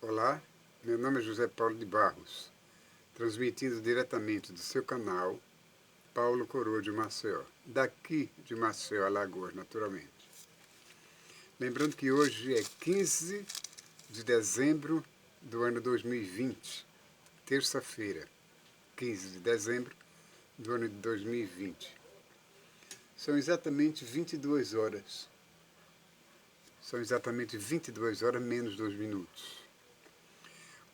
Olá, meu nome é José Paulo de Barros, transmitindo diretamente do seu canal Paulo Coroa de Maceió, daqui de Maceió, Alagoas, naturalmente. Lembrando que hoje é 15 de dezembro do ano 2020, terça-feira, 15 de dezembro do ano de 2020. São exatamente 22 horas. São exatamente 22 horas menos 2 minutos.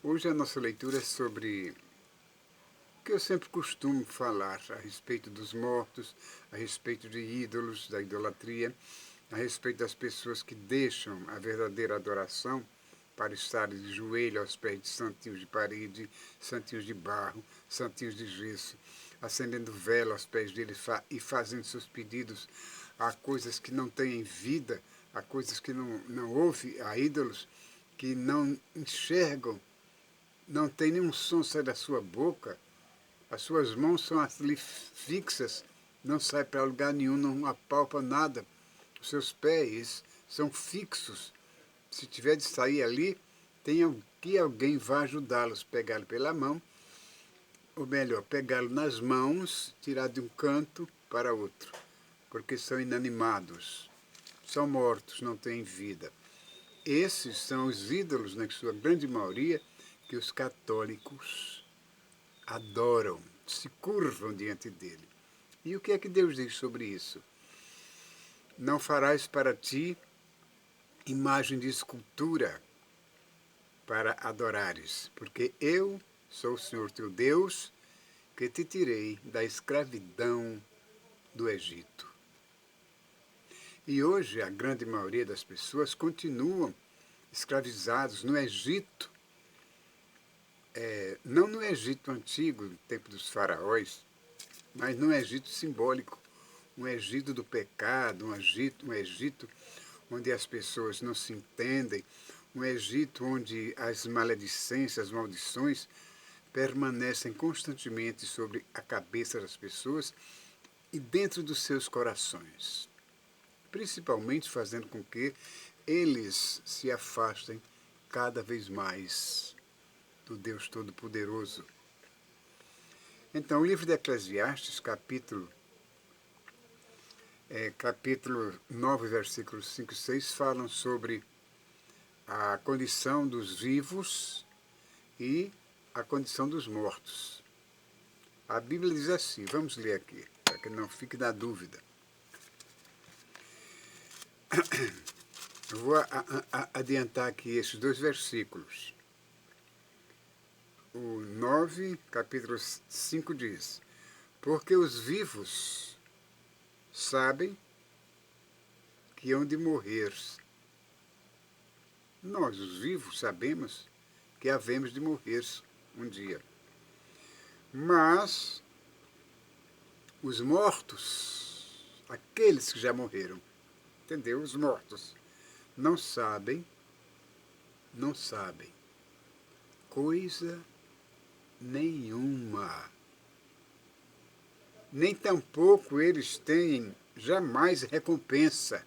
Hoje a nossa leitura é sobre o que eu sempre costumo falar a respeito dos mortos, a respeito de ídolos, da idolatria, a respeito das pessoas que deixam a verdadeira adoração para estar de joelho aos pés de santinhos de parede, santinhos de barro, santinhos de gesso, acendendo vela aos pés deles e fazendo seus pedidos a coisas que não têm vida, a coisas que não houve, a ídolos que não enxergam, não tem nenhum som sai da sua boca, as suas mãos são ali fixas, não sai para lugar nenhum, não apalpa nada. Os seus pés são fixos. Se tiver de sair ali, tem que alguém vá ajudá-los, pegá-lo pela mão, ou melhor, pegá-lo nas mãos, tirar de um canto para outro, porque são inanimados, são mortos, não têm vida. Esses são os ídolos, na sua grande maioria, que os católicos adoram, se curvam diante dele. E o que é que Deus diz sobre isso? Não farás para ti imagem de escultura para adorares, porque eu sou o Senhor teu Deus, que te tirei da escravidão do Egito. E hoje a grande maioria das pessoas continuam escravizados no Egito, não no Egito antigo, no tempo dos faraós, mas no Egito simbólico, um Egito do pecado, um Egito onde as pessoas não se entendem, um Egito onde as maledicências, as maldições permanecem constantemente sobre a cabeça das pessoas e dentro dos seus corações, principalmente fazendo com que eles se afastem cada vez mais do Deus Todo-Poderoso. Então, o livro de Eclesiastes, capítulo 9, versículos 5 e 6, falam sobre a condição dos vivos e a condição dos mortos. A Bíblia diz assim, vamos ler aqui, para que não fique na dúvida. Eu vou adiantar aqui esses 2 versículos. O 9, capítulo 5 diz, porque os vivos sabem que hão de morrer. Nós, os vivos, sabemos que havemos de morrer um dia. Mas os mortos, aqueles que já morreram, entendeu? Os mortos, não sabem coisa nenhuma. Nem tampouco eles têm jamais recompensa.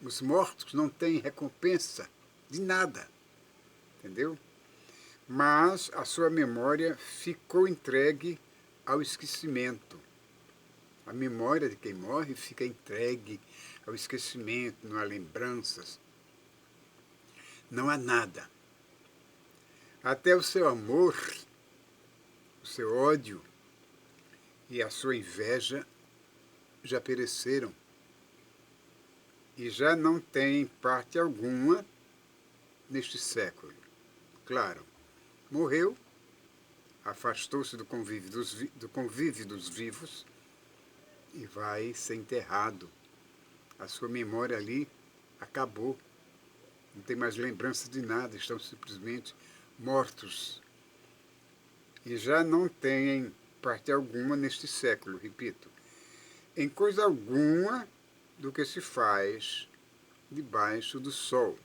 Os mortos não têm recompensa de nada, entendeu? Mas a sua memória ficou entregue ao esquecimento. A memória de quem morre fica entregue ao esquecimento, não há lembranças, não há nada. Até o seu amor, o seu ódio e a sua inveja já pereceram e já não têm parte alguma neste século. Claro, morreu, afastou-se do convívio dos vivos e vai ser enterrado. A sua memória ali acabou, não tem mais lembrança de nada, estão simplesmente mortos. E já não têm parte alguma neste século, repito, em coisa alguma do que se faz debaixo do sol.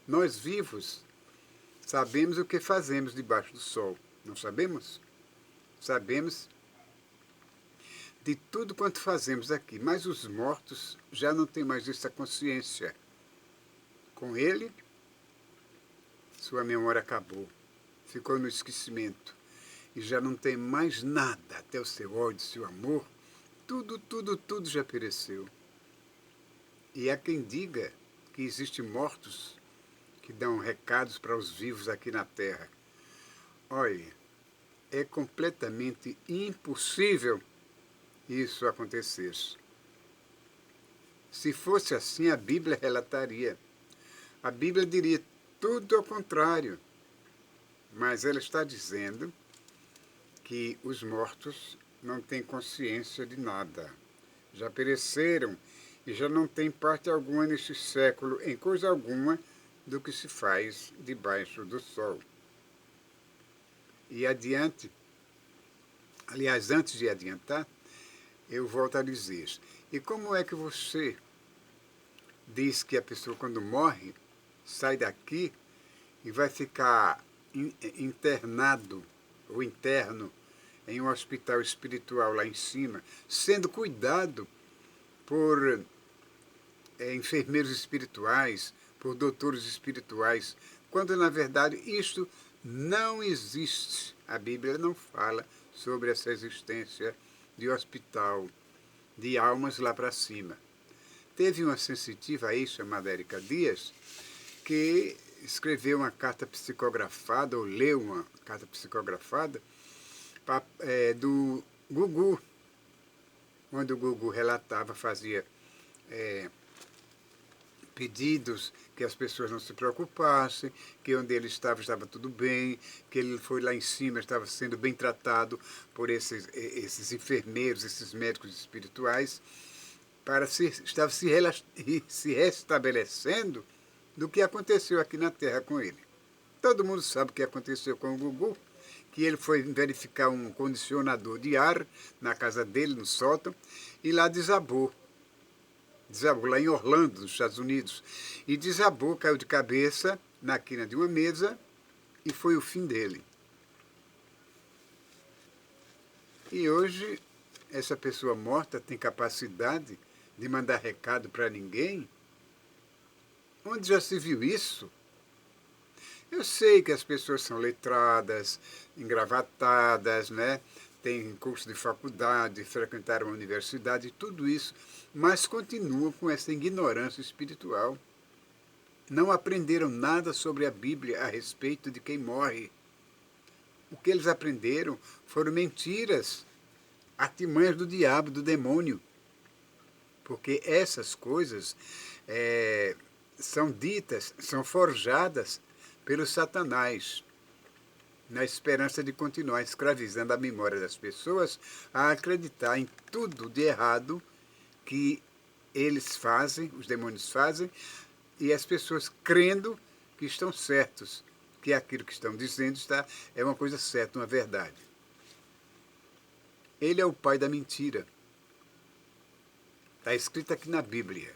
Nós vivos sabemos o que fazemos debaixo do sol, não sabemos? Sabemos de tudo quanto fazemos aqui, mas os mortos já não têm mais essa consciência. Com ele, sua memória acabou, ficou no esquecimento e já não tem mais nada, até o seu ódio, seu amor, tudo já pereceu. E há quem diga que existem mortos que dão recados para os vivos aqui na Terra. Olha, é completamente impossível isso acontecer. Se fosse assim, a Bíblia relataria. A Bíblia diria tudo ao contrário. Mas ela está dizendo que os mortos não têm consciência de nada. Já pereceram e já não têm parte alguma neste século, em coisa alguma, do que se faz debaixo do sol. E adiante, aliás, antes de adiantar, eu volto a dizer, e como é que você diz que a pessoa, quando morre, sai daqui e vai ficar internado ou interno em um hospital espiritual lá em cima, sendo cuidado por enfermeiros espirituais, por doutores espirituais, quando na verdade isto não existe. A Bíblia não fala sobre essa existência de hospital, de almas lá para cima. Teve uma sensitiva aí, chamada Érica Dias, que escreveu uma carta psicografada, ou leu uma carta psicografada, do Gugu, onde o Gugu relatava, fazia pedidos que as pessoas não se preocupassem, que onde ele estava tudo bem, que ele foi lá em cima, estava sendo bem tratado por esses enfermeiros, esses médicos espirituais, estava se restabelecendo do que aconteceu aqui na Terra com ele. Todo mundo sabe o que aconteceu com o Gugu, que ele foi verificar um condicionador de ar na casa dele, no sótão, e lá desabou. Desabou lá em Orlando, nos Estados Unidos. E desabou, caiu de cabeça na quina de uma mesa e foi o fim dele. E hoje, essa pessoa morta tem capacidade de mandar recado para ninguém? Onde já se viu isso? Eu sei que as pessoas são letradas, engravatadas, né? Têm curso de faculdade, frequentaram a universidade, tudo isso, mas continuam com essa ignorância espiritual. Não aprenderam nada sobre a Bíblia a respeito de quem morre. O que eles aprenderam foram mentiras, artimanhas do diabo, do demônio. Porque essas coisas são ditas, são forjadas pelo Satanás, na esperança de continuar escravizando a memória das pessoas a acreditar em tudo de errado que eles fazem, os demônios fazem, e as pessoas crendo que estão certos, que aquilo que estão dizendo é uma coisa certa, uma verdade. Ele é o pai da mentira. Está escrito aqui na Bíblia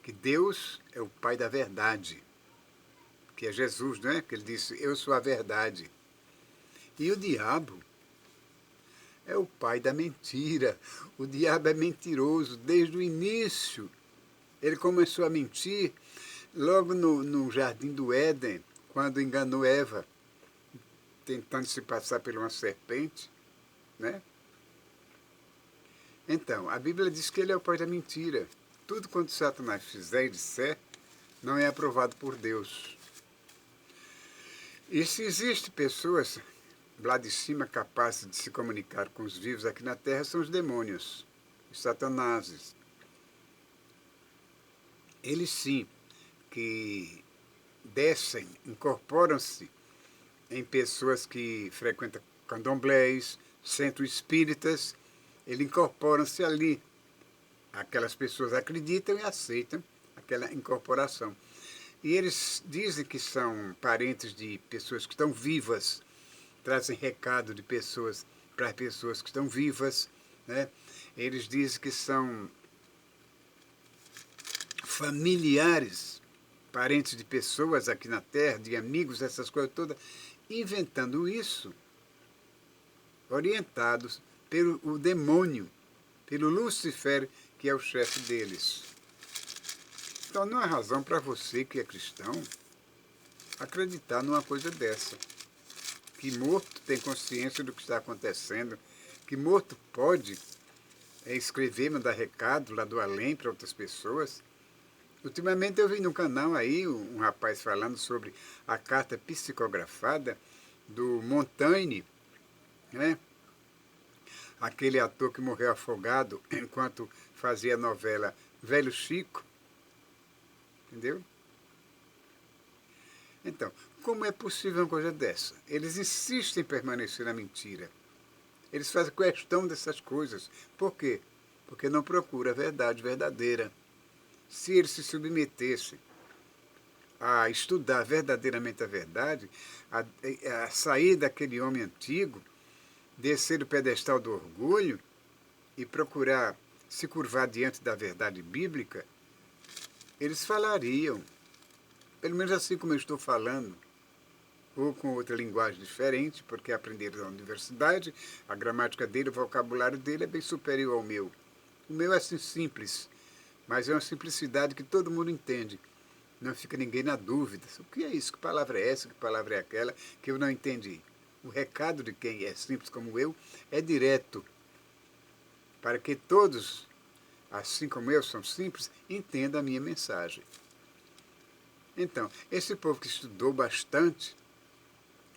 que Deus é o pai da verdade, que é Jesus, não é? Que ele disse, eu sou a verdade. E o diabo é o pai da mentira. O diabo é mentiroso desde o início. Ele começou a mentir logo no jardim do Éden, quando enganou Eva, tentando se passar por uma serpente, né? Então, a Bíblia diz que ele é o pai da mentira. Tudo quanto Satanás fizer e disser não é aprovado por Deus. E se existem pessoas lá de cima capazes de se comunicar com os vivos aqui na Terra, são os demônios, os satanases. Eles sim, que descem, incorporam-se em pessoas que frequentam candomblés, centros espíritas, eles incorporam-se ali. Aquelas pessoas acreditam e aceitam aquela incorporação. E eles dizem que são parentes de pessoas que estão vivas, trazem recado de pessoas para pessoas que estão vivas, né? Eles dizem que são familiares, parentes de pessoas aqui na Terra, de amigos, essas coisas todas, inventando isso, orientados pelo demônio, pelo Lúcifer, que é o chefe deles. Então não há razão para você que é cristão acreditar numa coisa dessa. Que morto tem consciência do que está acontecendo, que morto pode escrever, mandar recado lá do além para outras pessoas. Ultimamente eu vi no canal aí um rapaz falando sobre a carta psicografada do Montaigne, né? Aquele ator que morreu afogado enquanto fazia a novela Velho Chico, entendeu? Então, como é possível uma coisa dessa? Eles insistem em permanecer na mentira. Eles fazem questão dessas coisas. Por quê? Porque não procura a verdade verdadeira. Se eles se submetessem a estudar verdadeiramente a verdade, a sair daquele homem antigo, descer do pedestal do orgulho e procurar se curvar diante da verdade bíblica, eles falariam, pelo menos assim como eu estou falando, ou com outra linguagem diferente, porque aprenderam na universidade, a gramática dele, o vocabulário dele é bem superior ao meu. O meu é assim simples, mas é uma simplicidade que todo mundo entende. Não fica ninguém na dúvida. O que é isso? Que palavra é essa? Que palavra é aquela que eu não entendi? O recado de quem é simples como eu é direto, para que todos, assim como eu, são simples, entendam a minha mensagem. Então, esse povo que estudou bastante,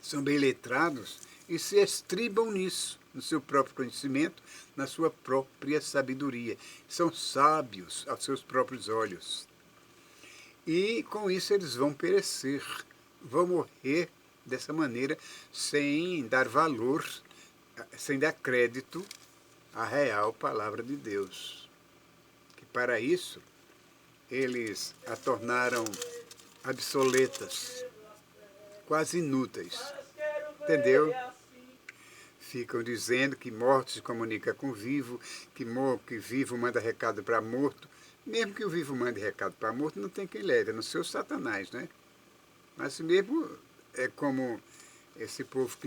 são bem letrados e se estribam nisso, no seu próprio conhecimento, na sua própria sabedoria. São sábios aos seus próprios olhos. E com isso eles vão perecer, vão morrer dessa maneira, sem dar valor, sem dar crédito à real palavra de Deus. Que para isso eles a tornaram obsoletas, quase inúteis. Entendeu? Ficam dizendo que morto se comunica com vivo, que vivo manda recado para morto. Mesmo que o vivo mande recado para morto, não tem quem leve, a não ser o Satanás, né? Mas mesmo é como esse povo,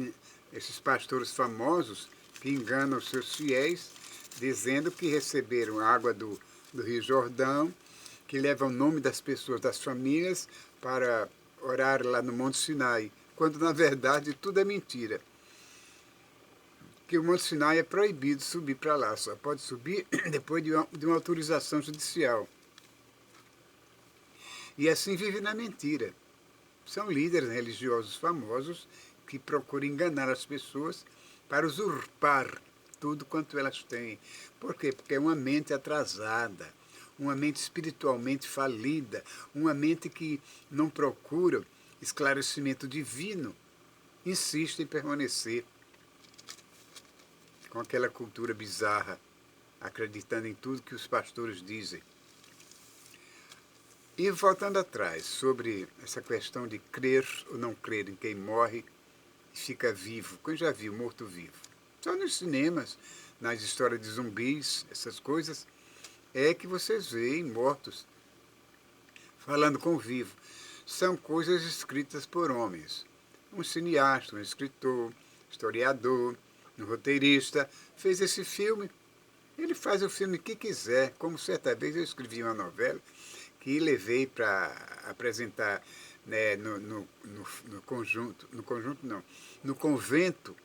esses pastores famosos que enganam os seus fiéis, dizendo que receberam a água do Rio Jordão, que levam o nome das pessoas, das famílias, para orar lá no Monte Sinai, quando na verdade tudo é mentira. Que o Monte Sinai é proibido subir para lá, só pode subir depois de uma autorização judicial. E assim vive na mentira. São líderes religiosos famosos que procuram enganar as pessoas para usurpar tudo quanto elas têm. Por quê? Porque é uma mente atrasada, uma mente espiritualmente falida, uma mente que não procura esclarecimento divino, insiste em permanecer com aquela cultura bizarra, acreditando em tudo que os pastores dizem. E voltando atrás, sobre essa questão de crer ou não crer em quem morre e fica vivo. Quem já viu morto-vivo? Só nos cinemas, nas histórias de zumbis, essas coisas, é que vocês veem mortos falando com vivo. São coisas escritas por homens. Um cineasta, um escritor, historiador, um roteirista, fez esse filme. Ele faz o filme que quiser, como certa vez eu escrevi uma novela que levei para apresentar, né, no convento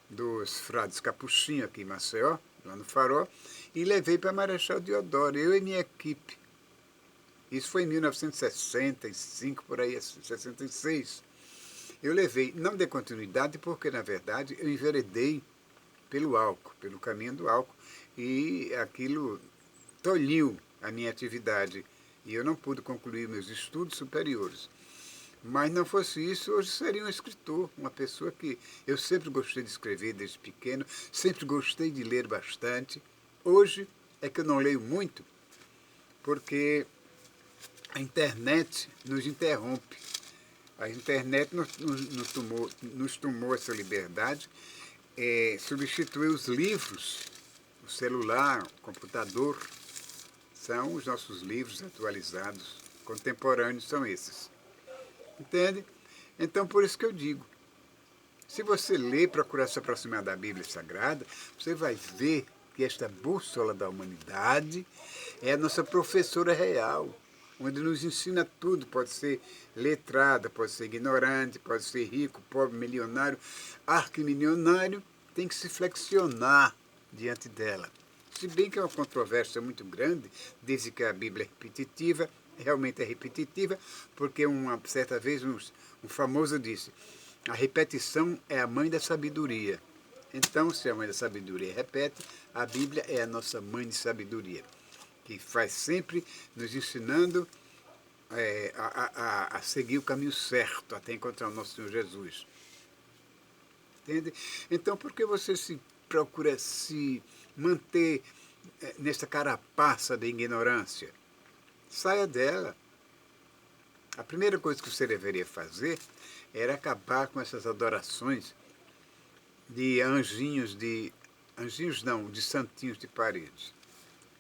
dos frades capuchinhos aqui em Maceió, lá no Farol, e levei para Marechal Deodoro, eu e minha equipe. Isso foi em 1965, por aí, 66. Eu levei, não dei continuidade, porque, na verdade, eu enveredei pelo álcool, pelo caminho do álcool, e aquilo tolhiu a minha atividade, e eu não pude concluir meus estudos superiores. Mas não fosse isso, hoje seria um escritor, uma pessoa que eu sempre gostei de escrever desde pequeno, sempre gostei de ler bastante. Hoje é que eu não leio muito, porque a internet nos interrompe. A internet nos tomou essa liberdade, substituiu os livros, o celular, o computador, são os nossos livros atualizados, contemporâneos são esses. Entende? Então, por isso que eu digo, se você ler, procurar se aproximar da Bíblia Sagrada, você vai ver que esta bússola da humanidade é a nossa professora real. onde nos ensina tudo, pode ser letrado, pode ser ignorante, pode ser rico, pobre, milionário, arquimilionário, tem que se flexionar diante dela. Se bem que é uma controvérsia muito grande, dizem que a Bíblia é repetitiva, realmente é repetitiva, porque uma certa vez um famoso disse, a repetição é a mãe da sabedoria. Então, se a mãe da sabedoria repete, a Bíblia é a nossa mãe de sabedoria, que faz sempre nos ensinando a seguir o caminho certo, até encontrar o nosso Senhor Jesus. Entende? Então, por que você se procura se manter nesta carapaça da ignorância? Saia dela. A primeira coisa que você deveria fazer era acabar com essas adorações de anjinhos não, de santinhos de parede,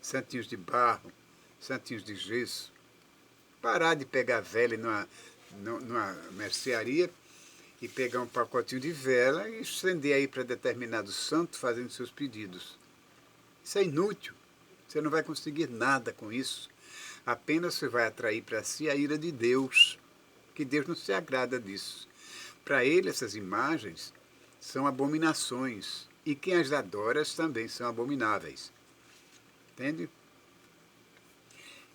santinhos de barro, santinhos de gesso. Parar de pegar vela numa mercearia e pegar um pacotinho de vela e estender aí para determinado santo fazendo seus pedidos. Isso é inútil. Você não vai conseguir nada com isso. Apenas você vai atrair para si a ira de Deus, que Deus não se agrada disso. Para ele, essas imagens são abominações, e quem as adora também são abomináveis. Entende?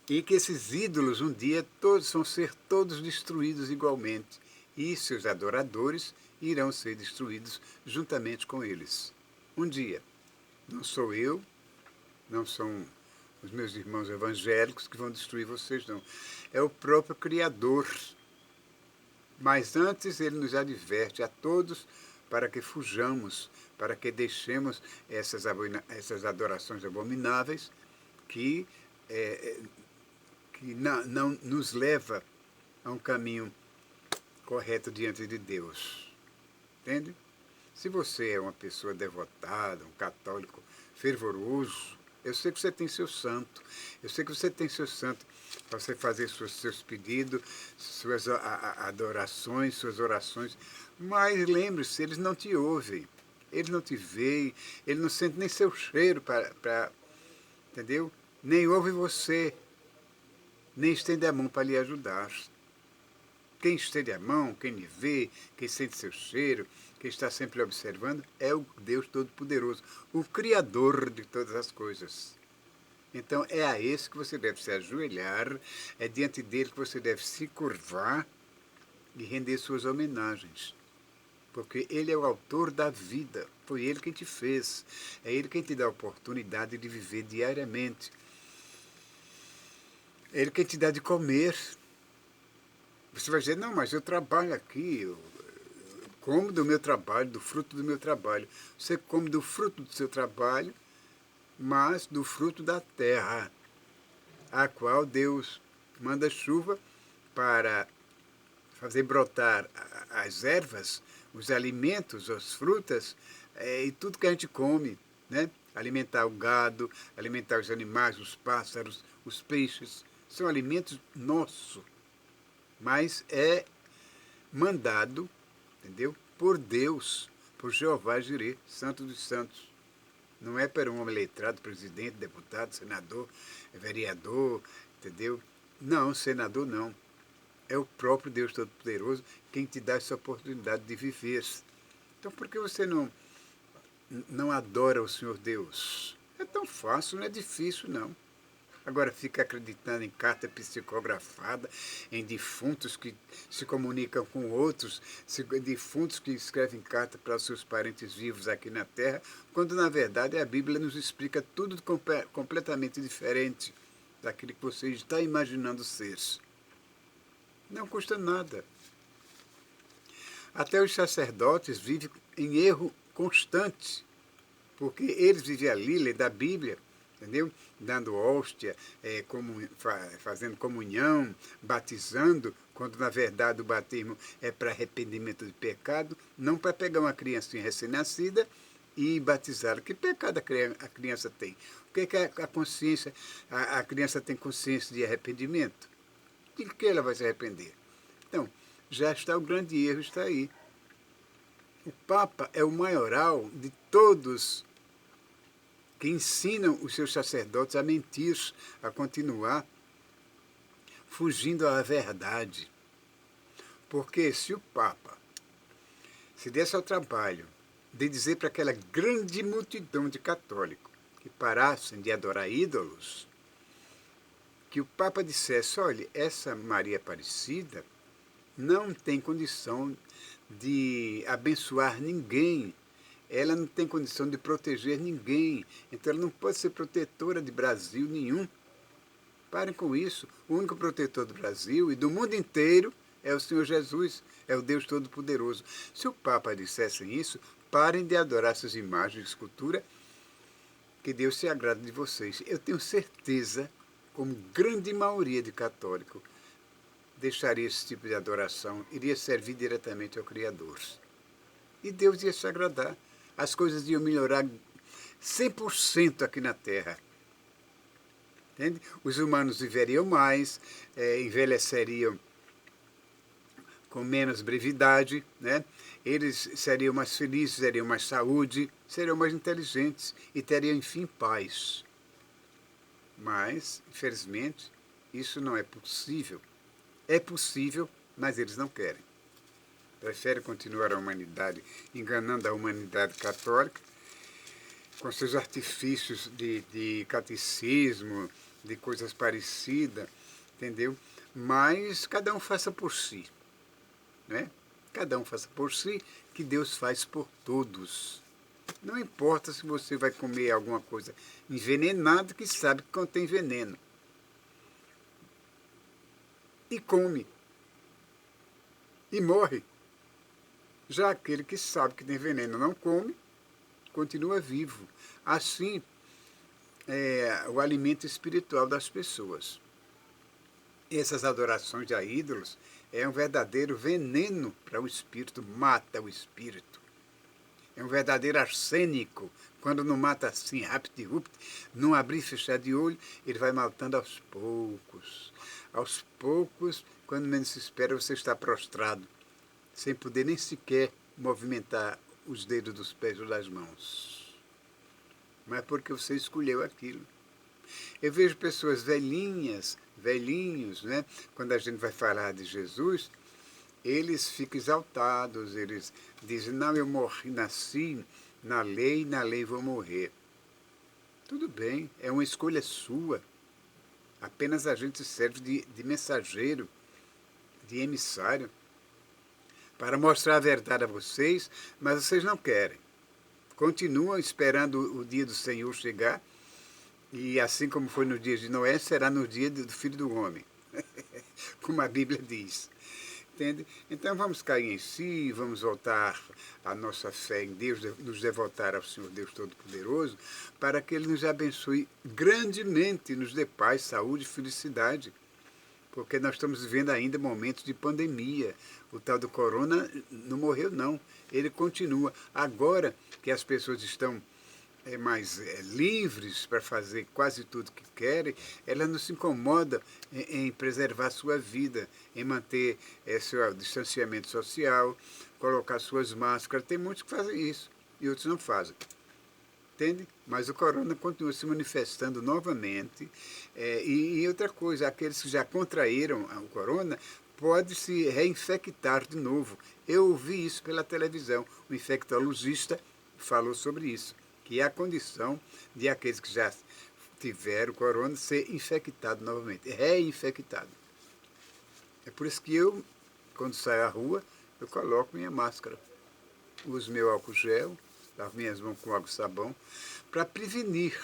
E que esses ídolos um dia todos vão ser todos destruídos igualmente, e seus adoradores irão ser destruídos juntamente com eles. Um dia. Não sou eu, não são os meus irmãos evangélicos que vão destruir vocês, não. É o próprio Criador. Mas antes ele nos adverte a todos para que fujamos, para que deixemos essas adorações abomináveis que não nos leva a um caminho correto diante de Deus. Entende? Se você é uma pessoa devotada, um católico fervoroso, eu sei que você tem seu santo, eu sei que você tem seu santo para você fazer seus pedidos, suas adorações, suas orações, mas lembre-se, eles não te ouvem, eles não te veem, eles não sentem nem seu cheiro para entendeu? Nem ouve você, nem estende a mão para lhe ajudar. Quem estende a mão, quem lhe vê, quem sente seu cheiro, quem está sempre observando, é o Deus Todo-Poderoso, o Criador de todas as coisas. Então é a esse que você deve se ajoelhar, é diante dele que você deve se curvar e render suas homenagens. Porque ele é o autor da vida, foi ele quem te fez, é ele quem te dá a oportunidade de viver diariamente. É ele quem te dá de comer. Você vai dizer, não, mas eu trabalho aqui, eu como do meu trabalho, do fruto do meu trabalho. Você come do fruto do seu trabalho, mas do fruto da terra, a qual Deus manda chuva para fazer brotar as ervas, os alimentos, as frutas e tudo que a gente come, né? Alimentar o gado, alimentar os animais, os pássaros, os peixes, são alimentos nossos, mas é mandado, entendeu? Por Deus, por Jeová Jireh, Santo dos Santos. Não é para um homem letrado, presidente, deputado, senador, vereador, entendeu? Não, senador não. É o próprio Deus Todo-Poderoso quem te dá essa oportunidade de viver. Então por que você não adora o Senhor Deus? É tão fácil, não é difícil não. Agora fica acreditando em carta psicografada, em defuntos que se comunicam com outros, defuntos que escrevem carta para os seus parentes vivos aqui na Terra, quando na verdade a Bíblia nos explica tudo completamente diferente daquilo que você está imaginando ser. Não custa nada. Até os sacerdotes vivem em erro constante, porque eles vivem a lei da Bíblia, entendeu? Dando hóstia, fazendo comunhão, batizando, quando na verdade o batismo é para arrependimento de pecado, não para pegar uma criancinha recém-nascida e batizá-la. Que pecado a criança tem? O que é a consciência? A criança tem consciência de arrependimento? De que ela vai se arrepender? Então, já está o grande erro, está aí. O Papa é o maioral de todos que ensinam os seus sacerdotes a mentir, a continuar fugindo à verdade. Porque se o Papa se desse ao trabalho de dizer para aquela grande multidão de católicos que parassem de adorar ídolos, que o Papa dissesse, olha, essa Maria Aparecida não tem condição de abençoar ninguém, ela não tem condição de proteger ninguém, então ela não pode ser protetora de Brasil nenhum. Parem com isso. O único protetor do Brasil e do mundo inteiro é o Senhor Jesus, é o Deus Todo-Poderoso. Se o Papa dissesse isso, parem de adorar essas imagens de escultura, que Deus se agrada de vocês. Eu tenho certeza, como grande maioria de católicos, deixaria esse tipo de adoração, iria servir diretamente ao Criador. E Deus ia se agradar. As coisas iam melhorar 100% aqui na Terra. Entende? Os humanos viveriam mais, envelheceriam com menos brevidade, né? Eles seriam mais felizes, teriam mais saúde, seriam mais inteligentes e teriam, enfim, paz. Mas, infelizmente, isso não é possível. É possível, mas eles não querem. Preferem continuar a humanidade enganando a humanidade católica com seus artifícios de catecismo, de coisas parecidas, entendeu? Mas cada um faça por si, né? Cada um faça por si, que Deus faz por todos. Não importa se você vai comer alguma coisa envenenada que sabe que contém veneno. E come. E morre. Já aquele que sabe que tem veneno não come, continua vivo. Assim é o alimento espiritual das pessoas. Essas adorações a ídolos é um verdadeiro veneno para o espírito, mata o espírito. É um verdadeiro arsênico. Quando não mata assim, rápido, não abrir e fechar de olho, ele vai matando aos poucos. Aos poucos, quando menos se espera, você está prostrado, sem poder nem sequer movimentar os dedos dos pés ou das mãos. Mas porque você escolheu aquilo. Eu vejo pessoas velhinhas, velhinhos, né? Quando a gente vai falar de Jesus, eles ficam exaltados, eles dizem, não, eu nasci na lei vou morrer. Tudo bem, é uma escolha sua. Apenas a gente serve de mensageiro, de emissário, para mostrar a verdade a vocês, mas vocês não querem. Continuam esperando o dia do Senhor chegar, e assim como foi no dia de Noé, será no dia do Filho do Homem, como a Bíblia diz. Entende? Então vamos cair em si, vamos voltar a nossa fé em Deus, nos devotar ao Senhor Deus Todo-Poderoso, para que Ele nos abençoe grandemente, nos dê paz, saúde e felicidade. Porque nós estamos vivendo ainda momentos de pandemia. O tal do corona não morreu, não. Ele continua. Agora que as pessoas estão mais livres para fazer quase tudo que querem, elas não se incomodam em preservar sua vida, em manter seu distanciamento social, colocar suas máscaras. Tem muitos que fazem isso e outros não fazem. Entende? Mas o corona continua se manifestando novamente. E outra coisa, aqueles que já contraíram o corona podem se reinfectar de novo. Eu ouvi isso pela televisão. O infectologista falou sobre isso, que é a condição de aqueles que já tiveram corona ser infectado novamente, reinfectado. É por isso que eu, quando saio à rua, eu coloco minha máscara, uso meu álcool gel, lavo minhas mãos com água e sabão, para prevenir.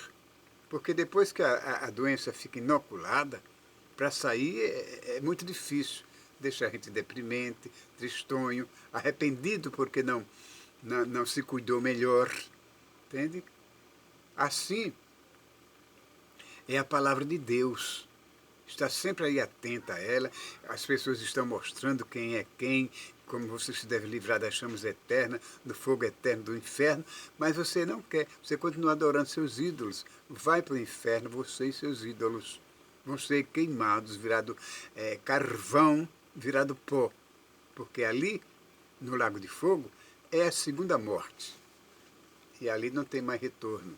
Porque depois que a doença fica inoculada, para sair é muito difícil. Deixa a gente deprimente, tristonho, arrependido porque não se cuidou melhor. Entende? Assim é a palavra de Deus. Está sempre aí atenta a ela. As pessoas estão mostrando quem é quem, como você se deve livrar das chamas eternas, do fogo eterno do inferno, mas você não quer. Você continua adorando seus ídolos. Vai para o inferno, você e seus ídolos. Vão ser queimados, virado carvão, virado pó. Porque ali, no Lago de Fogo, é a segunda morte. E ali não tem mais retorno.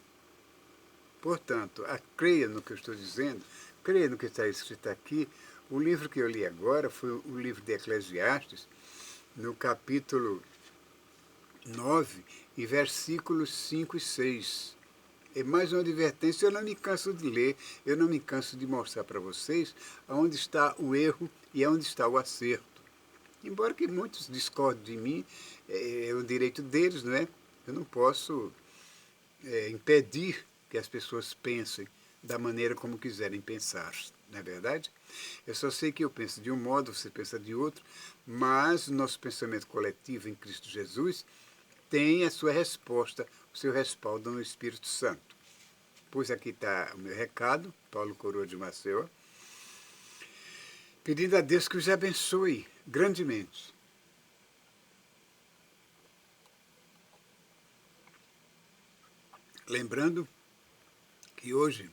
Portanto, creia no que eu estou dizendo, creia no que está escrito aqui, O livro que eu li agora foi o livro de Eclesiastes, no capítulo 9, e versículos 5 e 6. É mais uma advertência, eu não me canso de ler, eu não me canso de mostrar para vocês onde está o erro e onde está o acerto. Embora que muitos discordem de mim, é o direito deles, não é? Eu não posso impedir que as pessoas pensem da maneira como quiserem pensar, não é verdade? Eu só sei que eu penso de um modo, você pensa de outro, mas o nosso pensamento coletivo em Cristo Jesus tem a sua resposta, o seu respaldo no Espírito Santo. Pois aqui está o meu recado, Paulo Coroa de Maceió, pedindo a Deus que os abençoe grandemente. Lembrando que hoje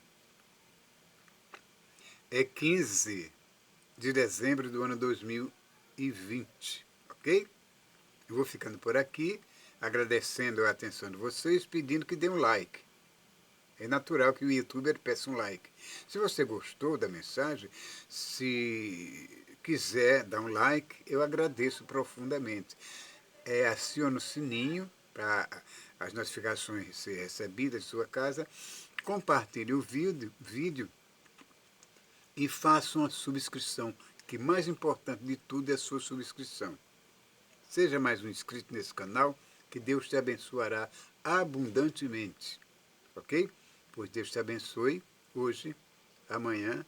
é 15 de dezembro do ano 2020, ok? Eu vou ficando por aqui, agradecendo a atenção de vocês, pedindo que dê um like. É natural que o youtuber peça um like. Se você gostou da mensagem, se quiser dar um like, eu agradeço profundamente. Acione o sininho para as notificações serem recebidas em sua casa, compartilhe o vídeo e faça uma subscrição, que mais importante de tudo é a sua subscrição. Seja mais um inscrito nesse canal, que Deus te abençoará abundantemente, ok? Pois Deus te abençoe hoje, amanhã